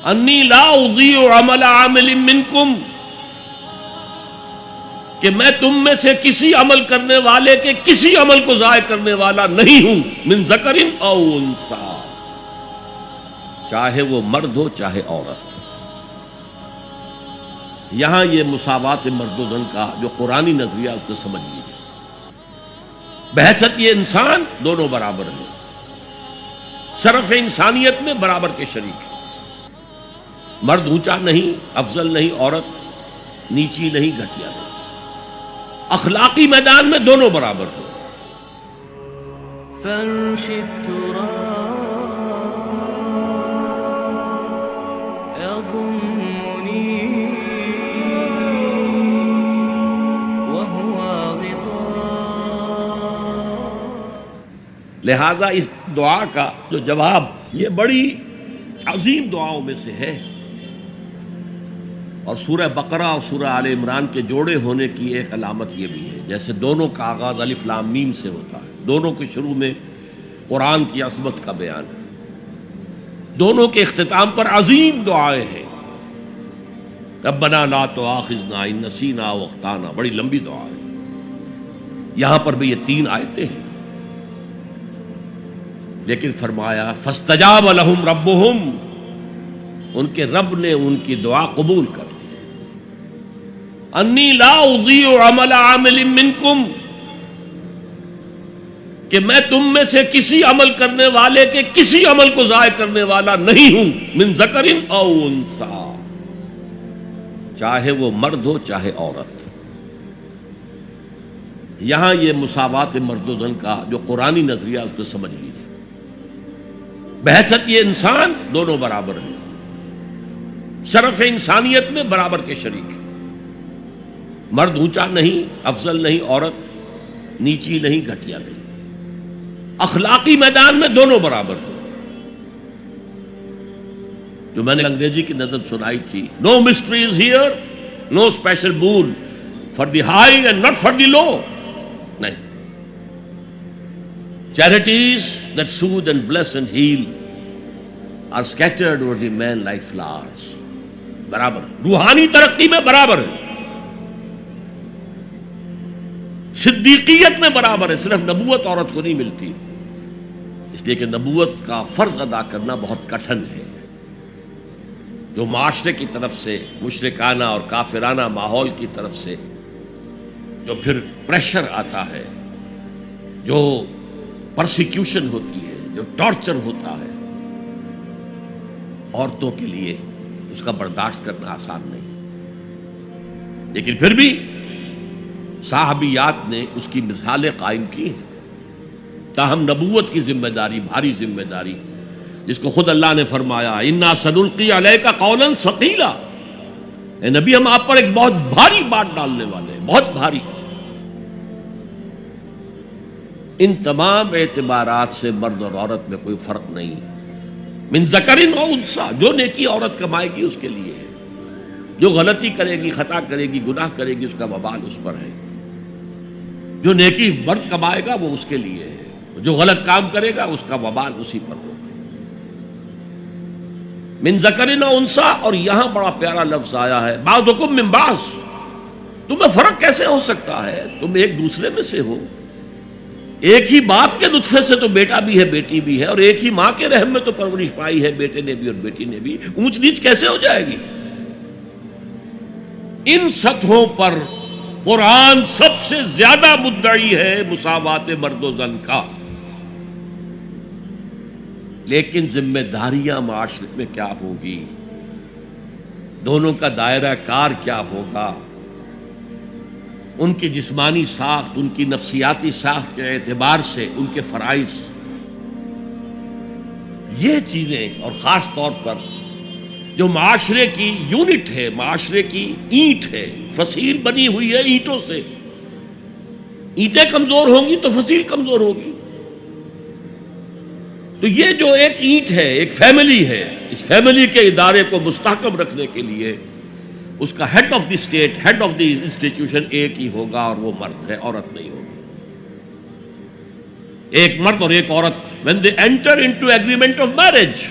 انی لا اضیع عمل عامل منکم، کہ میں تم میں سے کسی عمل کرنے والے کے کسی عمل کو ضائع کرنے والا نہیں ہوں، من ذکر او انثی، چاہے وہ مرد ہو چاہے عورت۔ یہاں یہ مساوات مرد و زن کا جو قرآنی نظریہ اس کو سمجھ لیجیے۔ بحیثیت یہ انسان دونوں برابر ہیں، شرف انسانیت میں برابر کے شریک ہیں۔ مرد اونچا نہیں، افضل نہیں، عورت نیچی نہیں، گھٹیا نہیں، اخلاقی میدان میں دونوں برابر ہیں۔ فرش التراب يضمني وهو غطاء۔ لہذا اس دعا کا جو جواب، یہ بڑی عظیم دعاؤں میں سے ہے، اور سورہ بقرہ اور سورہ آل عمران کے جوڑے ہونے کی ایک علامت یہ بھی ہے، جیسے دونوں کا آغاز الف لام میم سے ہوتا ہے، دونوں کے شروع میں قرآن کی عظمت کا بیان ہے، دونوں کے اختتام پر عظیم دعائیں ہیں۔ ربنا لا تؤاخذنا ان نسینا او اخطانا، بڑی لمبی دعا ہے۔ یہاں پر بھی یہ 3 آیتیں ہیں، لیکن فرمایا فاستجاب لهم ربهم، ان کے رب نے ان کی دعا قبول کر لی۔ انی لا اضیع عمل عامل منکم، کہ میں تم میں سے کسی عمل کرنے والے کے کسی عمل کو ضائع کرنے والا نہیں ہوں، من ذکر او انثی، چاہے وہ مرد ہو چاہے عورت۔ یہاں یہ مساوات مرد و زن کا جو قرآنی نظریہ اس کو سمجھ لیجیے۔ بحیثیت یہ انسان دونوں برابر ہیں، شرف انسانیت میں برابر کے شریک ہیں۔ مرد اونچا نہیں، افضل نہیں، عورت نیچی نہیں، گھٹیا نہیں، اخلاقی میدان میں دونوں برابر ہیں۔ جو میں نے انگریزی کی نظم سنائی تھی، no mysteries here, no special bowl for the high and not for the low, نہیں۔ Charities that soothe and bless and heal are scattered over the man like flowers، برابر، روحانی ترقی میں برابر ہے، صدیقیت میں برابر ہے۔ صرف نبوت عورت کو نہیں ملتی، اس لیے کہ نبوت کا فرض ادا کرنا بہت کٹھن ہے۔ جو معاشرے کی طرف سے مشرکانہ اور کافرانہ ماحول کی طرف سے جو پھر پریشر آتا ہے، جو پرسیکیوشن ہوتی ہے، جو ٹارچر ہوتا ہے، عورتوں کے لیے اس کا برداشت کرنا آسان نہیں، لیکن پھر بھی صحابیات نے اس کی مثالیں قائم کی ہیں۔ تاہم نبوت کی ذمہ داری، بھاری ذمہ داری، جس کو خود اللہ نے فرمایا انا سنلقی علیک قولا ثقیلا، اے نبی ہم آپ پر ایک بہت بھاری بات ڈالنے والے ہیں، بہت بھاری۔ ان تمام اعتبارات سے مرد اور عورت میں کوئی فرق نہیں، من ذکر او انثی، جو نیکی عورت کمائے گی اس کے لیے ہے، جو غلطی کرے گی، خطا کرے گی، گناہ کرے گی، اس کا وبال اس پر ہے۔ جو نیکی مرد کمائے گا وہ اس کے لیے ہے، جو غلط کام کرے گا اس کا وبال اسی پر ہوگا۔ من ذکر او انثی، اور یہاں بڑا پیارا لفظ آیا ہے بعضکم من بعض، تمہیں فرق کیسے ہو سکتا ہے؟ تم ایک دوسرے میں سے ہو، ایک ہی باپ کے نطفے سے تو بیٹا بھی ہے، بیٹی بھی ہے، اور ایک ہی ماں کے رحم میں تو پرورش پائی ہے، بیٹے نے بھی اور بیٹی نے بھی، اونچ نیچ کیسے ہو جائے گی؟ ان سطحوں پر قرآن سب سے زیادہ مدعی ہے مساوات مرد و زن کا، لیکن ذمہ داریاں معاشرت میں کیا ہوگی، دونوں کا دائرہ کار کیا ہوگا، ان کی جسمانی ساخت، ان کی نفسیاتی ساخت کے اعتبار سے ان کے فرائض، یہ چیزیں، اور خاص طور پر جو معاشرے کی یونٹ ہے، معاشرے کی اینٹ ہے، فصیل بنی ہوئی ہے اینٹوں سے، اینٹیں کمزور ہوں گی تو فصیل کمزور ہوگی۔ تو یہ جو ایک اینٹ ہے، ایک فیملی ہے، اس فیملی کے ادارے کو مستحکم رکھنے کے لیے اس کا head of the state, head of the institution ایک ہی ہوگا، اور وہ مرد ہے، عورت نہیں ہوگی۔ ایک مرد اور ایک عورت when they enter into agreement of marriage،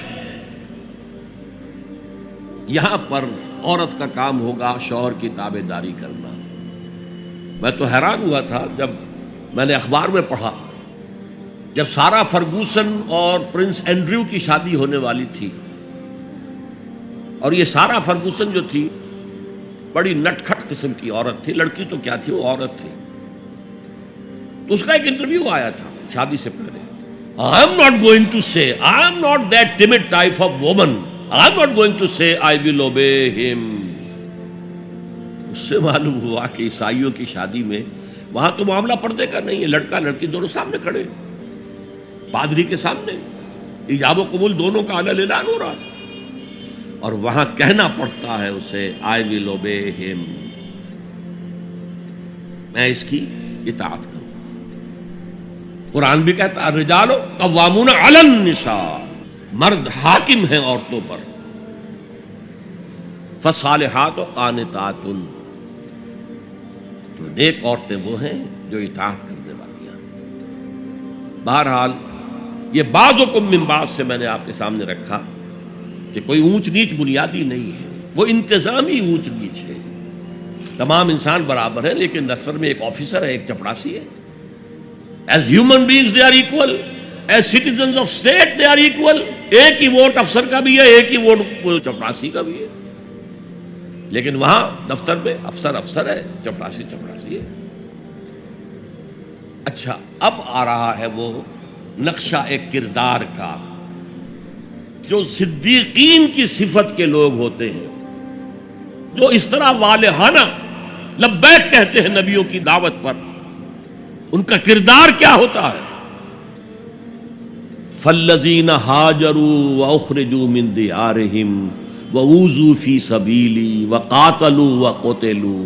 یہاں پر عورت کا کام ہوگا شوہر کی تابع داری کرنا. میں تو حیران ہوا تھا جب میں نے اخبار میں پڑھا، جب سارا فرگوسن اور پرنس اینڈریو کی شادی ہونے والی تھی، اور یہ سارا فرگوسن جو تھی بڑی نٹ کھٹ قسم کی عورت تھی، لڑکی تو کیا تھی، وہ عورت تھی. تو اس کا ایک انٹرویو آیا تھا شادی سے پہلے. I am not going to say, I am not that timid type of woman. I am not going to say I will obey him. اس سے معلوم ہوا کہ عیسائیوں کی شادی میں وہاں تو معاملہ پردے کا نہیں ہے، لڑکا لڑکی دونوں سامنے کھڑے، پادری کے سامنے ایجاب و قبول دونوں کا اعلان اعلان ہو رہا، اور وہاں کہنا پڑتا ہے اسے I will obey him، میں اس کی اطاعت کروں. قرآن بھی کہتا ہے الرجال قوامون علی النساء، مرد حاکم ہیں عورتوں پر. فالصالحات قانتات، تو نیک عورتیں وہ ہیں جو اطاعت کرنے والی ہیں. بہرحال یہ بعضکم من بعض سے میں نے آپ کے سامنے رکھا کہ کوئی اونچ نیچ بنیادی نہیں ہے، وہ انتظامی اونچ نیچ ہے. تمام انسان برابر ہیں، لیکن دفتر میں ایک آفیسر ہے، ایک چپڑاسی ہے. As human beings they are equal, as citizens of state they are equal. ایک ہی ووٹ افسر کا بھی ہے، ایک ہی ووٹ چپڑاسی کا بھی ہے، لیکن وہاں دفتر میں افسر افسر ہے، چپڑاسی چپڑاسی ہے. اچھا، اب آ رہا ہے وہ نقشہ ایک کردار کا جو صدیقین کی صفت کے لوگ ہوتے ہیں، جو اس طرح والہانہ لبیک کہتے ہیں نبیوں کی دعوت پر. ان کا کردار کیا ہوتا ہے؟ فَالَّذِينَ هَاجَرُوا وَأُخْرِجُوا مِن دِيَارِهِمْ وَأُوذُوا فِي سَبِيلِي وَقَاتَلُوا وَقُتِلُوا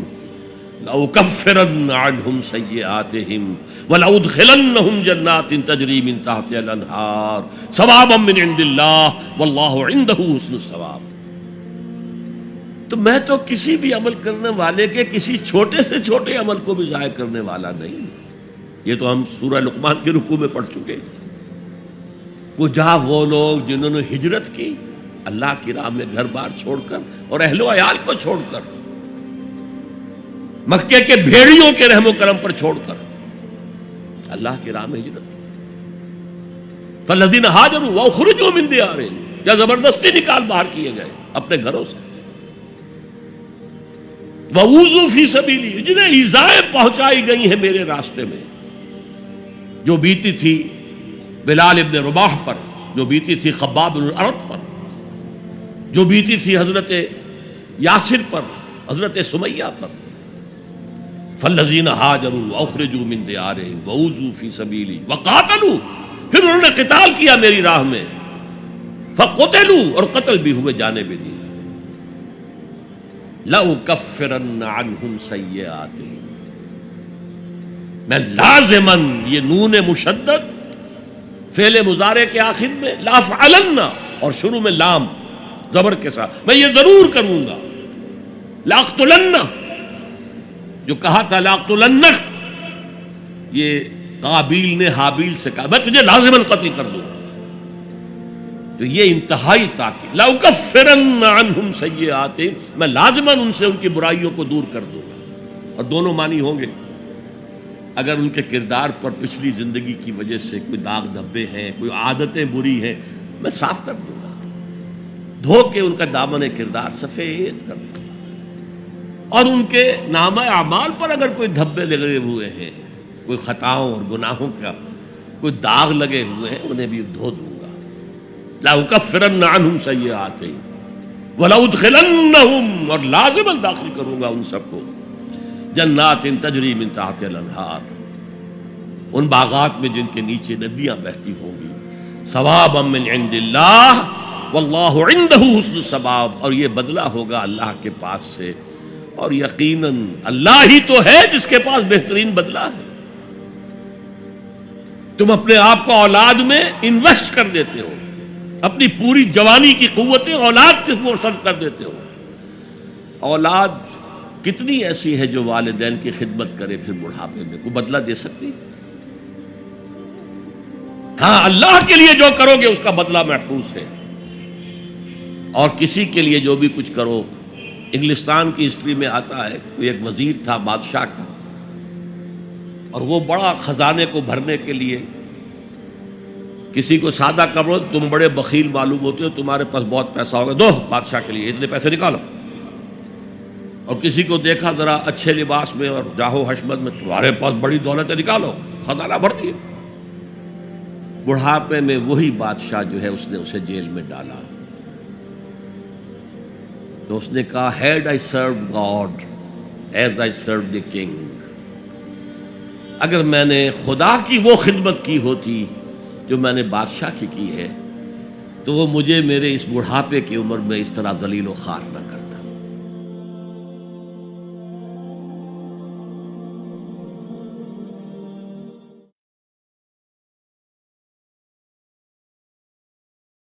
لَأُكَفِّرَنَّ عَنْهُمْ سَيِّئَاتِهِمْ وَلَأُدْخِلَنَّهُمْ جَنَّاتٍ تَجْرِي مِن تَحْتِهَا الْأَنْهَارُ ثَوَابًا مِنْ عِندِ اللَّهِ وَاللَّهُ عِندَهُ حُسْنُ الثَّوَابِ. تو میں تو کسی بھی عمل کرنے والے کے کسی چھوٹے سے چھوٹے عمل کو بھی ضائع کرنے والا نہیں. یہ تو ہم سورہ لقمان کے رکوع میں پڑھ چکے. کجا وہ لوگ جنہوں نے ہجرت کی اللہ کی راہ میں گھر بار چھوڑ کر اور اہل و عیال کو چھوڑ کر، مکے کے بھیڑیوں کے رحم و کرم پر چھوڑ کر اللہ کی راہ میں ہجرت. فالذین ہاجروا واخرجوا من دیارہم، یا زبردستی نکال باہر کیے گئے اپنے گھروں سے. وَأُوذُوا فِي سَبِيلِي، جنہیں ایذائیں پہنچائی گئی ہیں میرے راستے میں، جو بیتی تھی بلال ابن رباح پر، جو بیتی تھی خباب بن الارت پر، جو بیتی تھی حضرت یاسر پر، حضرت سمیہ پر. فالذین ہاجروا واخرجوا من دیارہم وَأُوذُوا فِي سَبِيلِي وَقَاتَلُوا، پھر انہوں نے قتال کیا میری راہ میں، فَقُتِلُوا، اور قتل بھی ہوئے، جانے بھی دی. لَأُكَفِّرَنَّ عَنْهُمْ سَيِّئَاتِهِمْ، میں لازماً، یہ نون مشدد فعل مضارع کے آخر میں، لَأَفْعَلَنَّ، اور شروع میں لام زبر کے ساتھ، میں یہ ضرور کروں گا. لَأَقْتُلَنَّ، جو کہا تھا لَأَقْتُلَنَّكَ، یہ قابیل نے حابیل سے کہا میں تجھے لازماً قتل کر دوں گا. تو یہ انتہائی تاکید، لَأُكَفِّرَنَّ عَنْهُمْ سَيِّئَاتِهِمْ، میں لازماً ان سے ان کی برائیوں کو دور کر دوں گا. اور دونوں معنی ہوں گے. اگر ان کے کردار پر پچھلی زندگی کی وجہ سے کوئی داغ دھبے ہیں، کوئی عادتیں بری ہیں، میں صاف کر دوں گا، دھو کے ان کا دامن کردار سفید کر دوں گا. اور ان کے نامہ اعمال پر اگر کوئی دھبے لگے ہوئے ہیں، کوئی خطاؤں اور گناہوں کا کوئی داغ لگے ہوئے ہیں، انہیں بھی دھو دوں گا. لَأُكَفِّرَنَّ عَنْهُمْ سَيِّئَاتِهِمْ وَلَأُدْخِلَنَّهُمْ، اور لازماً داخل کروں گا ان سب کو جنات تجری من تحتها الانہار، ان باغات میں جن کے نیچے ندیاں بہتی ہوں گی. ثوابا من عند اللہ واللہ عنده حسن الثواب، اور یہ بدلہ ہوگا اللہ کے پاس سے، اور یقیناً اللہ ہی تو ہے جس کے پاس بہترین بدلہ ہے. تم اپنے آپ کو اولاد میں انویسٹ کر دیتے ہو، اپنی پوری جوانی کی قوتیں اولاد کے اوپر صرف کر دیتے ہو. اولاد کتنی ایسی ہے جو والدین کی خدمت کرے پھر بڑھاپے میں، کوئی بدلہ دے سکتی؟ ہاں، اللہ کے لیے جو کرو گے اس کا بدلہ محفوظ ہے. اور کسی کے لیے جو بھی کچھ کرو. انگلستان کی ہسٹری میں آتا ہے کوئی ایک وزیر تھا بادشاہ کا، اور وہ بڑا خزانے کو بھرنے کے لیے کسی کو سادہ کمرو، تم بڑے بخیل معلوم ہوتے ہو، تمہارے پاس بہت پیسہ ہوگا، دو بادشاہ کے لیے اتنے پیسے نکالو. اور کسی کو دیکھا ذرا اچھے لباس میں اور جاہو حشمت میں، تمہارے پاس بڑی دولت ہے، نکالو، خزانہ بھر دیے. بڑھاپے میں وہی بادشاہ جو ہے اس نے اسے جیل میں ڈالا. تو اس نے کہا had I serve God as I serve the king. اگر میں نے خدا کی وہ خدمت کی ہوتی جو میں نے بادشاہ کی ہے تو وہ مجھے میرے اس بڑھاپے کی عمر میں اس طرح ذلیل و خوار نہ کرتا.